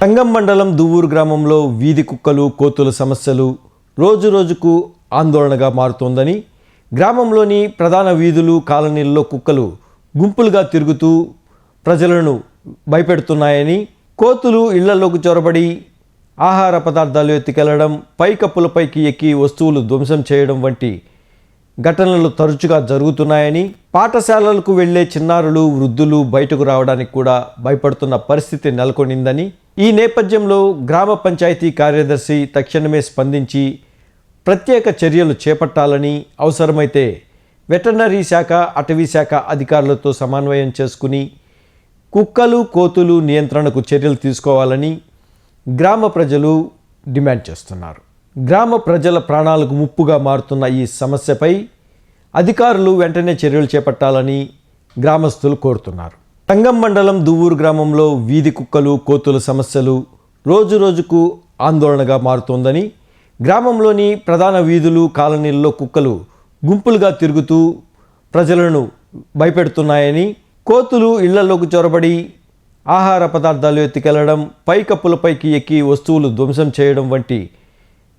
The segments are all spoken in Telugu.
సంగం మండలం దువ్వూరు గ్రామంలో వీధి కుక్కలు కోతుల సమస్యలు రోజురోజుకు ఆందోళనగా మారుతోందని, గ్రామంలోని ప్రధాన వీధులు కాలనీల్లో కుక్కలు గుంపులుగా తిరుగుతూ ప్రజలను భయపెడుతున్నాయని, కోతులు ఇళ్లలోకి చొరబడి ఆహార పదార్థాలు ఎత్తుకెళ్లడం, పైకప్పులపైకి ఎక్కి వస్తువులు ధ్వంసం చేయడం వంటి ఘటనలు తరచుగా జరుగుతున్నాయని, పాఠశాలలకు వెళ్లే చిన్నారులు వృద్ధులు బయటకు రావడానికి కూడా భయపడుతున్న పరిస్థితి నెలకొనిందని, ఈ నేపథ్యంలో గ్రామ పంచాయతీ కార్యదర్శి తక్షణమే స్పందించి ప్రత్యేక చర్యలు చేపట్టాలని, అవసరమైతే వెటర్నరీ శాఖ అటవీ శాఖ అధికారులతో సమన్వయం చేసుకుని కుక్కలు కోతులు నియంత్రణకు చర్యలు తీసుకోవాలని గ్రామ ప్రజలు డిమాండ్ చేస్తున్నారు. గ్రామ ప్రజల ప్రాణాలకు ముప్పుగా మారుతున్న ఈ సమస్యపై అధికారులు వెంటనే చర్యలు చేపట్టాలని గ్రామస్తులు కోరుతున్నారు. సంగం మండలం దువ్వూరు గ్రామంలో వీధి కుక్కలు కోతుల సమస్యలు రోజురోజుకు ఆందోళనగా మారుతోందని, గ్రామంలోని ప్రధాన వీధులు కాలనీల్లో కుక్కలు గుంపులుగా తిరుగుతూ ప్రజలను భయపెడుతున్నాయని, కోతులు ఇళ్లలోకి చొరబడి ఆహార పదార్థాలు ఎత్తుకెళ్లడం, పైకప్పులపైకి ఎక్కి వస్తువులు ధ్వంసం చేయడం వంటి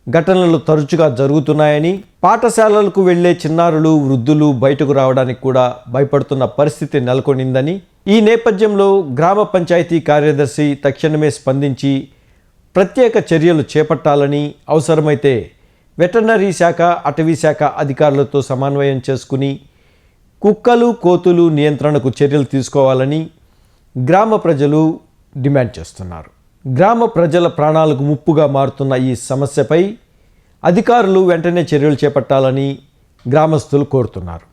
ఘటనలు తరచుగా జరుగుతున్నాయని, పాఠశాలలకు వెళ్లే చిన్నారులు వృద్ధులు బయటకు రావడానికి కూడా భయపడుతున్న పరిస్థితి నెలకొనిందని, ఈ నేపథ్యంలో గ్రామ పంచాయతీ కార్యదర్శి తక్షణమే స్పందించి ప్రత్యేక చర్యలు చేపట్టాలని, అవసరమైతే వెటర్నరీ శాఖ అటవీ శాఖ అధికారులతో సమన్వయం చేసుకుని కుక్కలు కోతులు నియంత్రణకు చర్యలు తీసుకోవాలని గ్రామ ప్రజలు డిమాండ్ చేస్తున్నారు. గ్రామ ప్రజల ప్రాణాలకు ముప్పుగా మారుతున్న ఈ సమస్యపై అధికారులు వెంటనే చర్యలు చేపట్టాలని గ్రామస్తులు కోరుతున్నారు.